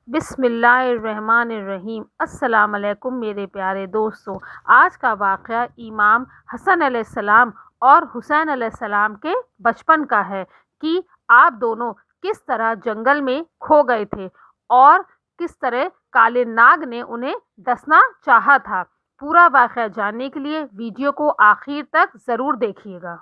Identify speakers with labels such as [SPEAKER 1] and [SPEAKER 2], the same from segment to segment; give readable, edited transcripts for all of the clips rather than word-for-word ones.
[SPEAKER 1] بسم اللہ الرحمن الرحیم۔ السلام علیکم میرے پیارے دوستوں۔ آج کا واقعہ امام حسن علیہ السلام اور حسین علیہ السلام کے بچپن کا ہے کہ آپ دونوں کس طرح جنگل میں کھو گئے تھے اور کس طرح کالے ناگ نے انہیں ڈسنا چاہا تھا۔ پورا واقعہ جاننے کے لیے ویڈیو کو آخر تک ضرور دیکھیے گا۔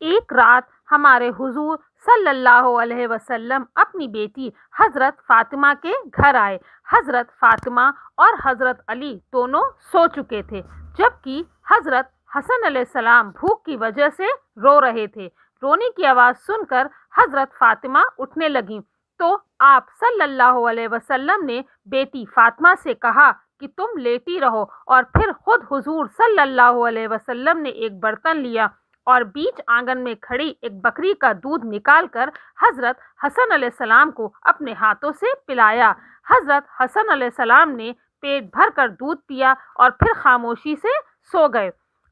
[SPEAKER 1] ایک رات ہمارے حضور صلی اللہ علیہ وسلم اپنی بیٹی حضرت فاطمہ کے گھر آئے۔ حضرت فاطمہ اور حضرت علی دونوں سو چکے تھے، جبکہ حضرت حسن علیہ السلام بھوک کی وجہ سے رو رہے تھے۔ رونے کی آواز سن کر حضرت فاطمہ اٹھنے لگیں تو آپ صلی اللہ علیہ وسلم نے بیٹی فاطمہ سے کہا کہ تم لیٹی رہو، اور پھر خود حضور صلی اللہ علیہ وسلم نے ایک برتن لیا اور بیچ آنگن میں کھڑی ایک بکری کا دودھ نکال کر حضرت حسن علیہ السلام کو اپنے ہاتھوں سے پلایا۔ حضرت حسن علیہ السلام نے پیٹ بھر کر دودھ پیا اور پھر خاموشی سے سو گئے۔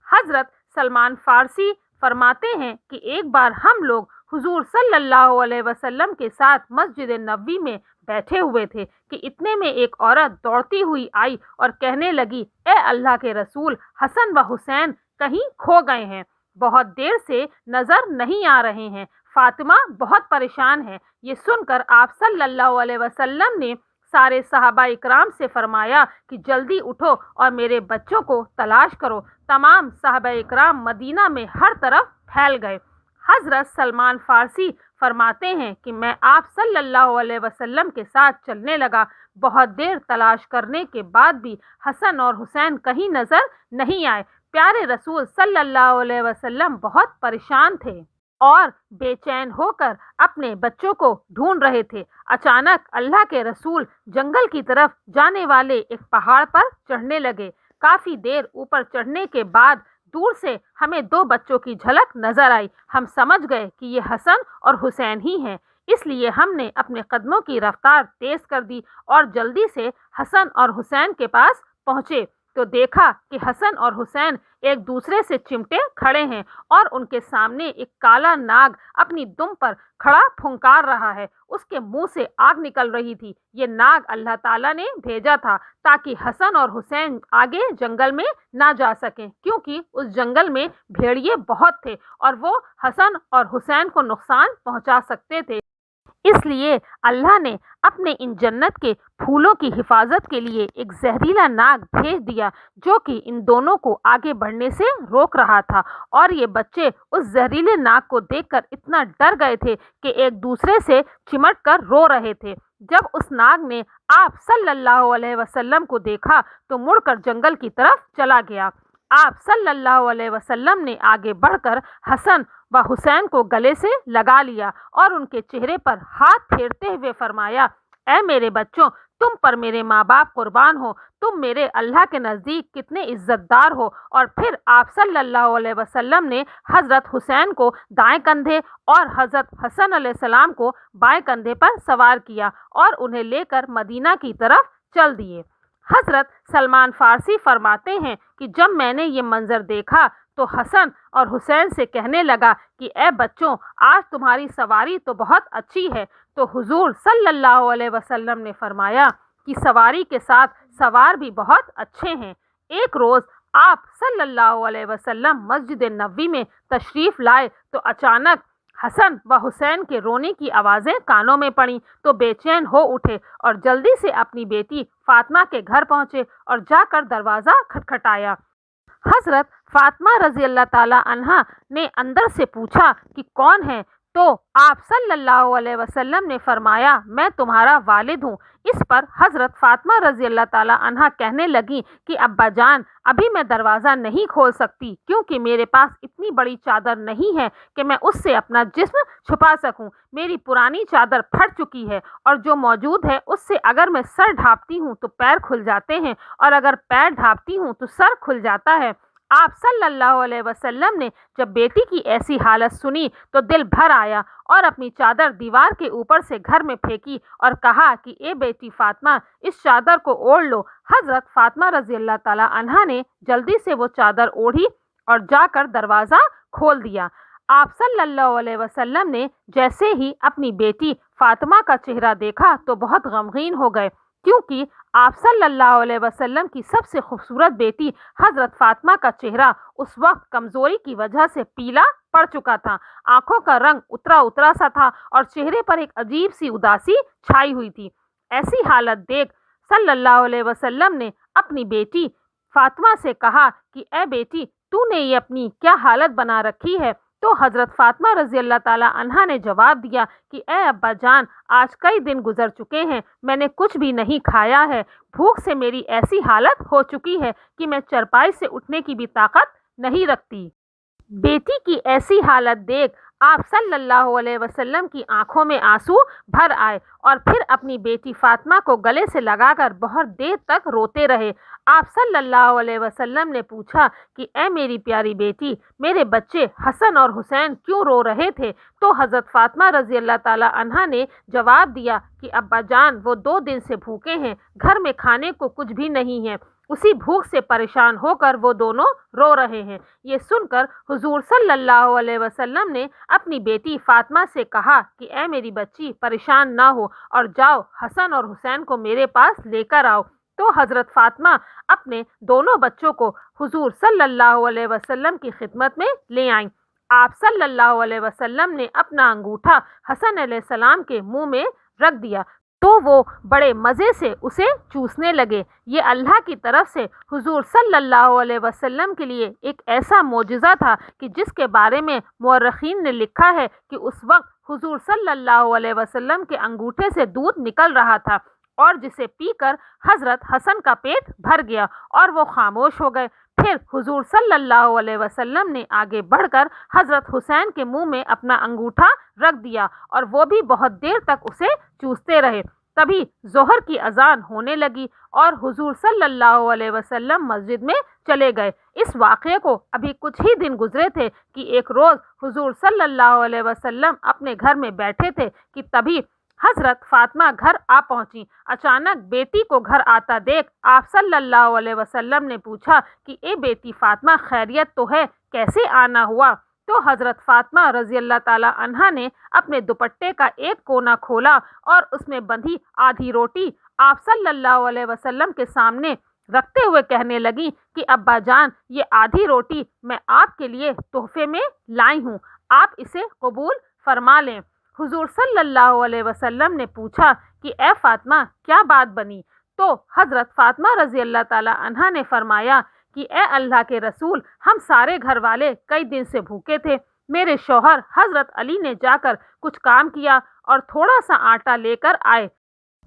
[SPEAKER 1] حضرت سلمان فارسی فرماتے ہیں کہ ایک بار ہم لوگ حضور صلی اللہ علیہ وسلم کے ساتھ مسجد نبوی میں بیٹھے ہوئے تھے کہ اتنے میں ایک عورت دوڑتی ہوئی آئی اور کہنے لگی، اے اللہ کے رسول، حسن و حسین کہیں کھو گئے ہیں، بہت دیر سے نظر نہیں آ رہے ہیں، فاطمہ بہت پریشان ہے۔ یہ سن کر آپ صلی اللہ علیہ وسلم نے سارے صحابہ اکرام سے فرمایا کہ جلدی اٹھو اور میرے بچوں کو تلاش کرو۔ تمام صحابہ اکرام مدینہ میں ہر طرف پھیل گئے۔ حضرت سلمان فارسی فرماتے ہیں کہ میں آپ صلی اللہ علیہ وسلم کے ساتھ چلنے لگا۔ بہت دیر تلاش کرنے کے بعد بھی حسن اور حسین کہیں نظر نہیں آئے۔ پیارے رسول صلی اللہ علیہ وسلم بہت پریشان تھے اور بے چین ہو کر اپنے بچوں کو ڈھونڈ رہے تھے۔ اچانک اللہ کے رسول جنگل کی طرف جانے والے ایک پہاڑ پر چڑھنے لگے۔ کافی دیر اوپر چڑھنے کے بعد دور سے ہمیں دو بچوں کی جھلک نظر آئی۔ ہم سمجھ گئے کہ یہ حسن اور حسین ہی ہیں، اس لیے ہم نے اپنے قدموں کی رفتار تیز کر دی اور جلدی سے حسن اور حسین کے پاس پہنچے تو دیکھا کہ حسن اور حسین ایک دوسرے سے چمٹے کھڑے ہیں اور ان کے سامنے ایک کالا ناگ اپنی دم پر کھڑا پھنکار رہا ہے۔ اس کے منہ سے آگ نکل رہی تھی۔ یہ ناگ اللہ تعالیٰ نے بھیجا تھا تاکہ حسن اور حسین آگے جنگل میں نہ جا سکیں، کیونکہ اس جنگل میں بھیڑیے بہت تھے اور وہ حسن اور حسین کو نقصان پہنچا سکتے تھے۔ اس لیے اللہ نے اپنے ان جنت کے پھولوں کی حفاظت کے لیے ایک زہریلا ناگ بھیج دیا جو کہ ان دونوں کو آگے بڑھنے سے روک رہا تھا، اور یہ بچے اس زہریلے ناگ کو دیکھ کر اتنا ڈر گئے تھے کہ ایک دوسرے سے چمٹ کر رو رہے تھے۔ جب اس ناگ نے آپ صلی اللہ علیہ وسلم کو دیکھا تو مڑ کر جنگل کی طرف چلا گیا۔ آپ صلی اللہ علیہ وسلم نے آگے بڑھ کر حسن و حسین کو گلے سے لگا لیا اور ان کے چہرے پر ہاتھ پھیرتے ہوئے فرمایا، اے میرے بچوں، تم پر میرے ماں باپ قربان ہو، تم میرے اللہ کے نزدیک کتنے عزت دار ہو۔ اور پھر آپ صلی اللہ علیہ وسلم نے حضرت حسین کو دائیں کندھے اور حضرت حسن علیہ السلام کو بائیں کندھے پر سوار کیا اور انہیں لے کر مدینہ کی طرف چل دیے۔ حضرت سلمان فارسی فرماتے ہیں کہ جب میں نے یہ منظر دیکھا تو حسن اور حسین سے کہنے لگا کہ اے بچوں، آج تمہاری سواری تو بہت اچھی ہے۔ تو حضور صلی اللہ علیہ وسلم نے فرمایا کہ سواری کے ساتھ سوار بھی بہت اچھے ہیں۔ ایک روز آپ صلی اللہ علیہ وسلم مسجد نبوی میں تشریف لائے تو اچانک حسن و حسین کے رونے کی آوازیں کانوں میں پڑیں تو بے چین ہو اٹھے اور جلدی سے اپنی بیٹی فاطمہ کے گھر پہنچے اور جا کر دروازہ کھٹکھٹایا۔ حضرت فاطمہ رضی اللہ تعالیٰ عنہا نے اندر سے پوچھا کہ کون ہے؟ تو آپ صلی اللہ علیہ وسلم نے فرمایا، میں تمہارا والد ہوں۔ اس پر حضرت فاطمہ رضی اللہ تعالیٰ عنہا کہنے لگیں کہ ابا جان، ابھی میں دروازہ نہیں کھول سکتی کیونکہ میرے پاس اتنی بڑی چادر نہیں ہے کہ میں اس سے اپنا جسم چھپا سکوں۔ میری پرانی چادر پھٹ چکی ہے اور جو موجود ہے اس سے اگر میں سر ڈھانپتی ہوں تو پیر کھل جاتے ہیں اور اگر پیر ڈھانپتی ہوں تو سر کھل جاتا ہے۔ آپ صلی اللہ علیہ وسلم نے جب بیٹی کی ایسی حالت سنی تو دل بھر آیا اور اپنی چادر دیوار کے اوپر سے گھر میں پھینکی اور کہا کہ اے بیٹی فاطمہ، اس چادر کو اوڑھ لو۔ حضرت فاطمہ رضی اللہ تعالیٰ عنہا نے جلدی سے وہ چادر اوڑھی اور جا کر دروازہ کھول دیا۔ آپ صلی اللہ علیہ وسلم نے جیسے ہی اپنی بیٹی فاطمہ کا چہرہ دیکھا تو بہت غمگین ہو گئے، کیونکہ آپ صلی اللہ علیہ وسلم کی سب سے خوبصورت بیٹی حضرت فاطمہ کا چہرہ اس وقت کمزوری کی وجہ سے پیلا پڑ چکا تھا، آنکھوں کا رنگ اترا سا تھا اور چہرے پر ایک عجیب سی اداسی چھائی ہوئی تھی۔ ایسی حالت دیکھ صلی اللہ علیہ وسلم نے اپنی بیٹی فاطمہ سے کہا کہ اے بیٹی، تو نے یہ اپنی کیا حالت بنا رکھی ہے؟ تو حضرت فاطمہ رضی اللہ تعالی عنہا نے جواب دیا کہ اے ابا جان، آج کئی دن گزر چکے ہیں، میں نے کچھ بھی نہیں کھایا ہے، بھوک سے میری ایسی حالت ہو چکی ہے کہ میں چرپائی سے اٹھنے کی بھی طاقت نہیں رکھتی۔ بیٹی کی ایسی حالت دیکھ آپ صلی اللہ علیہ وسلم کی آنکھوں میں آنسو بھر آئے اور پھر اپنی بیٹی فاطمہ کو گلے سے لگا کر بہت دیر تک روتے رہے۔ آپ صلی اللہ علیہ وسلم نے پوچھا کہ اے میری پیاری بیٹی، میرے بچے حسن اور حسین کیوں رو رہے تھے؟ تو حضرت فاطمہ رضی اللہ تعالی عنہا نے جواب دیا کہ ابا جان، وہ 2 دن سے بھوکے ہیں، گھر میں کھانے کو کچھ بھی نہیں ہے، اسی بھوک سے پریشان ہو کر وہ دونوں رو رہے ہیں۔ یہ سن کر حضور صلی اللہ علیہ وسلم نے اپنی بیٹی فاطمہ سے کہا کہ اے میری بچی، پریشان نہ ہو اور جاؤ حسن اور حسین کو میرے پاس لے کر آؤ۔ تو حضرت فاطمہ اپنے دونوں بچوں کو حضور صلی اللہ علیہ وسلم کی خدمت میں لے آئیں۔ آپ صلی اللہ علیہ وسلم نے اپنا انگوٹھا حسن علیہ السلام کے منہ میں رکھ دیا تو وہ بڑے مزے سے اسے چوسنے لگے۔ یہ اللہ کی طرف سے حضور صلی اللہ علیہ وسلم کے لیے ایک ایسا معجزہ تھا کہ جس کے بارے میں مورخین نے لکھا ہے کہ اس وقت حضور صلی اللہ علیہ وسلم کے انگوٹھے سے دودھ نکل رہا تھا اور جسے پی کر حضرت حسن کا پیٹ بھر گیا اور وہ خاموش ہو گئے۔ پھر حضور صلی اللہ علیہ وسلم نے آگے بڑھ کر حضرت حسین کے منہ میں اپنا انگوٹھا رکھ دیا اور وہ بھی بہت دیر تک اسے چوستے رہے۔ تبھی ظہر کی اذان ہونے لگی اور حضور صلی اللہ علیہ وسلم مسجد میں چلے گئے۔ اس واقعے کو ابھی کچھ ہی دن گزرے تھے کہ ایک روز حضور صلی اللہ علیہ وسلم اپنے گھر میں بیٹھے تھے کہ تبھی حضرت فاطمہ گھر آ پہنچی۔ اچانک بیٹی کو گھر آتا دیکھ آپ صلی اللہ علیہ وسلم نے پوچھا کہ اے بیٹی فاطمہ، خیریت تو ہے؟ کیسے آنا ہوا؟ تو حضرت فاطمہ رضی اللہ تعالی عنہا نے اپنے دوپٹے کا ایک کونا کھولا اور اس میں بندھی آدھی روٹی آپ صلی اللہ علیہ وسلم کے سامنے رکھتے ہوئے کہنے لگی کہ ابا جان، یہ آدھی روٹی میں آپ کے لیے تحفے میں لائی ہوں، آپ اسے قبول فرما لیں۔ حضور صلی اللہ علیہ وسلم نے پوچھا کہ اے فاطمہ، کیا بات بنی؟ تو حضرت فاطمہ رضی اللہ تعالی عنہا نے فرمایا کہ اے اللہ کے رسول، ہم سارے گھر والے کئی دن سے بھوکے تھے، میرے شوہر حضرت علی نے جا کر کچھ کام کیا اور تھوڑا سا آٹا لے کر آئے،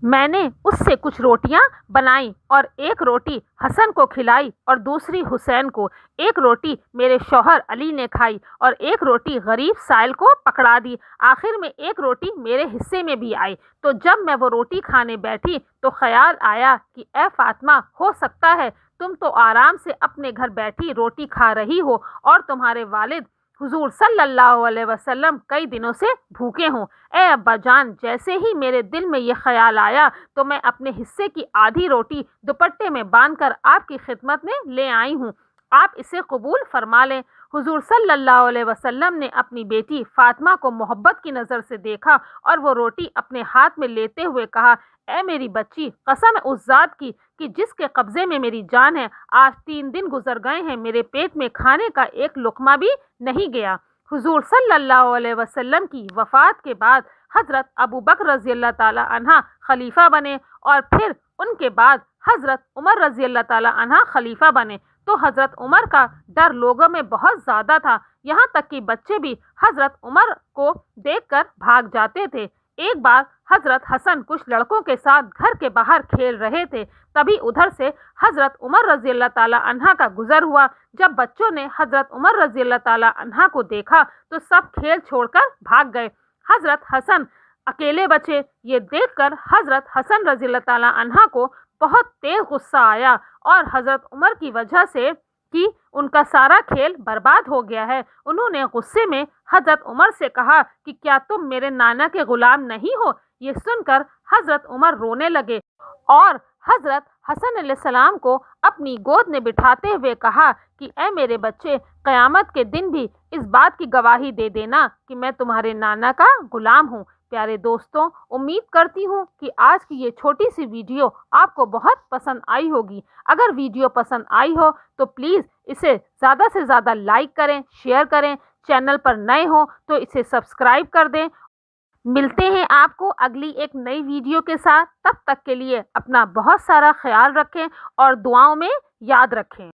[SPEAKER 1] میں نے اس سے کچھ روٹیاں بنائیں اور ایک روٹی حسن کو کھلائی اور دوسری حسین کو، ایک روٹی میرے شوہر علی نے کھائی اور ایک روٹی غریب سائل کو پکڑا دی، آخر میں ایک روٹی میرے حصے میں بھی آئی۔ تو جب میں وہ روٹی کھانے بیٹھی تو خیال آیا کہ اے فاطمہ، ہو سکتا ہے تم تو آرام سے اپنے گھر بیٹھی روٹی کھا رہی ہو اور تمہارے والد حضور صلی اللہ علیہ وسلم کئی دنوں سے بھوکے ہوں۔ اے ابا جان، جیسے ہی میرے دل میں یہ خیال آیا تو میں اپنے حصے کی آدھی روٹی دوپٹے میں باندھ کر آپ کی خدمت میں لے آئی ہوں، آپ اسے قبول فرما لیں۔ حضور صلی اللہ علیہ وسلم نے اپنی بیٹی فاطمہ کو محبت کی نظر سے دیکھا اور وہ روٹی اپنے ہاتھ میں لیتے ہوئے کہا، اے میری بچی، قسم ہے اس ذات کی کہ جس کے قبضے میں میری جان ہے، آج 3 دن گزر گئے ہیں، میرے پیٹ میں کھانے کا ایک لقمہ بھی نہیں گیا۔ حضور صلی اللہ علیہ وسلم کی وفات کے بعد حضرت ابو بکر رضی اللہ تعالی عنہ خلیفہ بنے اور پھر ان کے بعد حضرت عمر رضی اللہ تعالی عنہ خلیفہ بنے۔ تو حضرت عمر کا ڈر لوگوں میں بہت زیادہ تھا، یہاں تک کہ بچے بھی حضرت عمر کو دیکھ کر بھاگ جاتے تھے۔ ایک بار حضرت حسن کچھ لڑکوں کے ساتھ گھر کے باہر کھیل رہے تھے، تبھی ادھر سے حضرت عمر رضی اللہ تعالی عنہ کا گزر ہوا۔ جب بچوں نے حضرت عمر رضی اللہ تعالی عنہ کو دیکھا تو سب کھیل چھوڑ کر بھاگ گئے، حضرت حسن اکیلے بچے۔ یہ دیکھ کر حضرت حسن رضی اللہ تعالی عنہ کو بہت تیز غصہ آیا اور حضرت عمر کی وجہ سے کہ ان کا سارا کھیل برباد ہو گیا ہے، انہوں نے غصے میں حضرت عمر سے کہا کہ کیا تم میرے نانا کے غلام نہیں ہو؟ یہ سن کر حضرت عمر رونے لگے اور حضرت حسن علیہ السلام کو اپنی گود میں بٹھاتے ہوئے کہا کہ اے میرے بچے، قیامت کے دن بھی اس بات کی گواہی دے دینا کہ میں تمہارے نانا کا غلام ہوں۔ پیارے دوستوں، امید کرتی ہوں کہ آج کی یہ چھوٹی سی ویڈیو آپ کو بہت پسند آئی ہوگی۔ اگر ویڈیو پسند آئی ہو تو پلیز اسے زیادہ سے زیادہ لائک کریں، شیئر کریں، چینل پر نئے ہوں تو اسے سبسکرائب کر دیں۔ ملتے ہیں آپ کو اگلی ایک نئی ویڈیو کے ساتھ، تب تک کے لیے اپنا بہت سارا خیال رکھیں اور دعاؤں میں یاد رکھیں۔